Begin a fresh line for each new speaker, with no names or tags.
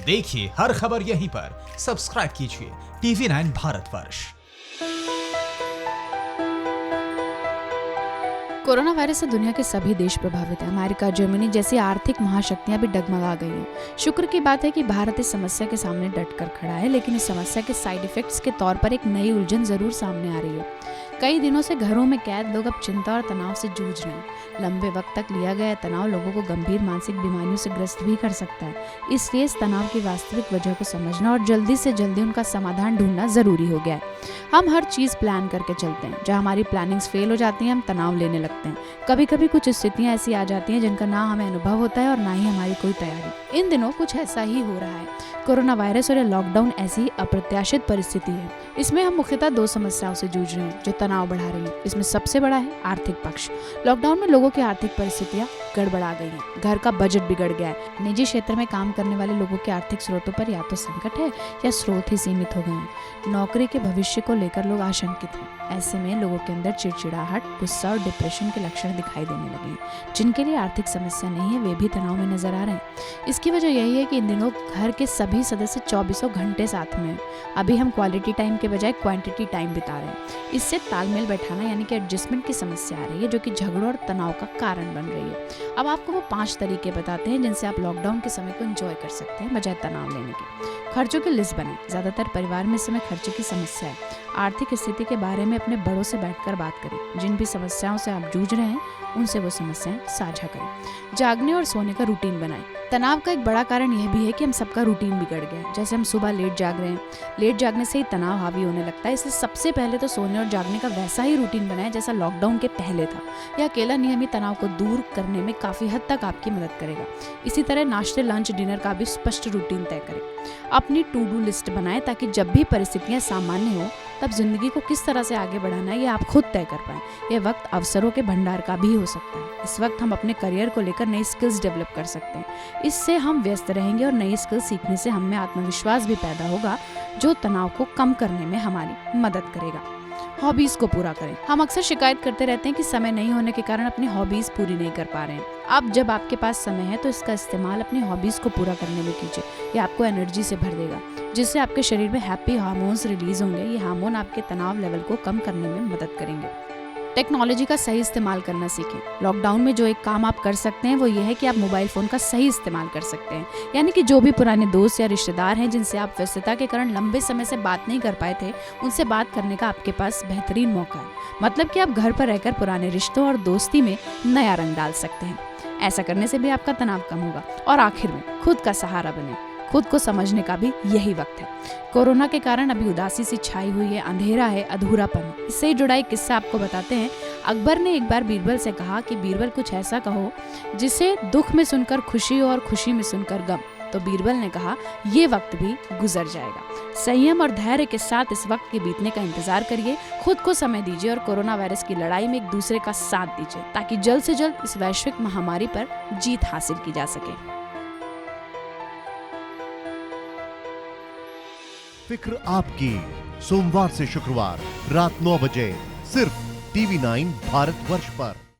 देखिए हर खबर यहीं पर। सब्सक्राइब कीजिए TV9 भारतवर्ष।
कोरोना वायरस से दुनिया के सभी देश प्रभावित हैं। अमेरिका, जर्मनी जैसी आर्थिक महाशक्तियां भी डगमगा गई हैं। शुक्र की बात है कि भारत इस समस्या के सामने डटकर खड़ा है, लेकिन इस समस्या के साइड इफेक्ट्स के तौर पर एक नई उलझन जरूर सामने आ रही है। कई दिनों से घरों में कैद लोग अब चिंता और तनाव से जूझ रहे हैं। लंबे वक्त तक लिया गया तनाव लोगों को गंभीर मानसिक बीमारियों से ग्रस्त भी कर सकता है। इसलिए इस तनाव की वास्तविक वजह को समझना और जल्दी से जल्दी उनका समाधान ढूंढना जरूरी हो गया है। हम हर चीज प्लान करके चलते हैं, जहाँ हमारी प्लानिंग्स फेल हो जाती हैं हम तनाव लेने लगते हैं। कभी कभी कुछ स्थितियां ऐसी आ जाती हैं जिनका ना हमें अनुभव होता है और ना ही हमारी कोई तैयारी। इन दिनों कुछ ऐसा ही हो रहा है। कोरोना वायरस और लॉकडाउन ऐसी अप्रत्याशित परिस्थिति है। इसमें हम मुख्यतः दो समस्याओं से जूझ रहे हैं जो तनाव बढ़ा रही है। इसमें सबसे बड़ा है आर्थिक पक्ष। लॉकडाउन में लोगों की आर्थिक परिस्थितियां गड़बड़ा गई हैं। घर का बजट बिगड़ गया है। निजी क्षेत्र में काम करने वाले लोगों के आर्थिक स्रोतों पर या तो संकट है या स्रोत ही सीमित हो गए हैं। नौकरी के भविष्य को लेकर लोग आशंकित हैं। ऐसे में लोगों के अंदर चिड़चिड़ाहट, गुस्सा और डिप्रेशन के लक्षण दिखाई देने लगे हैं। जिनके लिए आर्थिक समस्या नहीं है वे भी तनाव में नजर आ रहे हैं। इसकी वजह यही है कि इन दिनों घर के सभी सदस्य 24 घंटे साथ में हैं। अभी हम क्वालिटी टाइम के बजाय क्वांटिटी टाइम बिता रहे हैं। इससे तालमेल बैठाना यानी कि एडजस्टमेंट की समस्या आ रही है, जो कि झगड़ों और तनाव का कारण बन रही है। अब आपको वो 5 तरीके बताते हैं जिनसे आप लॉकडाउन के समय को एंजॉय कर सकते हैं बजाय तनाव लेने के। खर्चों की लिस्ट बनाएं। ज्यादातर परिवार में इस समय खर्चे की समस्या है। आर्थिक स्थिति के बारे में अपने बड़ों से बैठकर बात करें। जिन भी समस्याओं से आप जूझ रहे हैं उनसे वो समस्याएं साझा करें। जागने और सोने का रूटीन बनाएं। तनाव का एक बड़ा कारण यह भी है कि हम सबका रूटीन बिगड़ गया है। जैसे हम सुबह लेट जाग रहे हैं, लेट जागने से ही तनाव हावी होने लगता है। इसलिए सबसे पहले तो सोने और जागने का वैसा ही रूटीन बनाएं जैसा लॉकडाउन के पहले था। यह अकेला नियम ही तनाव को दूर करने में काफी हद तक आपकी मदद करेगा। इसी तरह नाश्ते, लंच, डिनर का भी स्पष्ट रूटीन तय करें। अपनी टू डू लिस्ट बनाएं ताकि जब भी परिस्थितियां सामान्य हो तब जिंदगी को किस तरह से आगे बढ़ाना है ये आप खुद तय कर पाएं। यह वक्त अवसरों के भंडार का भी हो सकता है। इस वक्त हम अपने करियर को लेकर नई स्किल्स डेवलप कर सकते हैं। इससे हम व्यस्त रहेंगे और नई स्किल्स सीखने से हमें आत्मविश्वास भी पैदा होगा, जो तनाव को कम करने में हमारी मदद करेगा। हॉबीज को पूरा करें। हम अक्सर शिकायत करते रहते हैं कि समय नहीं होने के कारण अपनी हॉबीज पूरी नहीं कर पा रहे हैं। अब जब आपके पास समय है तो इसका इस्तेमाल अपनी हॉबीज को पूरा करने में कीजिए। ये आपको एनर्जी से भर देगा, जिससे आपके शरीर में हैप्पी हार्मोन्स रिलीज होंगे। ये हार्मोन आपके तनाव लेवल को कम करने में मदद करेंगे। टेक्नोलॉजी का सही इस्तेमाल करना सीखें। लॉकडाउन में जो एक काम आप कर सकते हैं वो ये है कि आप मोबाइल फोन का सही इस्तेमाल कर सकते हैं। यानी कि जो भी पुराने दोस्त या रिश्तेदार हैं जिनसे आप व्यस्तता के कारण लंबे समय से बात नहीं कर पाए थे, उनसे बात करने का आपके पास बेहतरीन मौका है। मतलब कि आप घर पर रहकर पुराने रिश्तों और दोस्ती में नया रंग डाल सकते हैं। ऐसा करने से भी आपका तनाव कम होगा। और आखिर में खुद का सहारा बने। खुद को समझने का भी यही वक्त है। कोरोना के कारण अभी उदासी सी छाई हुई है, अंधेरा है, अधूरापन। इससे जुड़ा एक किस्सा आपको बताते हैं। अकबर ने एक बार बीरबल से कहा कि बीरबल कुछ ऐसा कहो जिसे दुख में सुनकर खुशी हो और खुशी में सुनकर गम। तो बीरबल ने कहा, ये वक्त भी गुजर जाएगा। संयम और धैर्य के साथ इस वक्त के बीतने का इंतजार करिए। खुद को समय दीजिए और कोरोना वायरस की लड़ाई में एक दूसरे का साथ दीजिए, ताकि जल्द से जल्द इस वैश्विक महामारी पर जीत हासिल की जा सके।
फिक्र आपकी, सोमवार से शुक्रवार रात 9 बजे सिर्फ TV9 भारतवर्ष पर।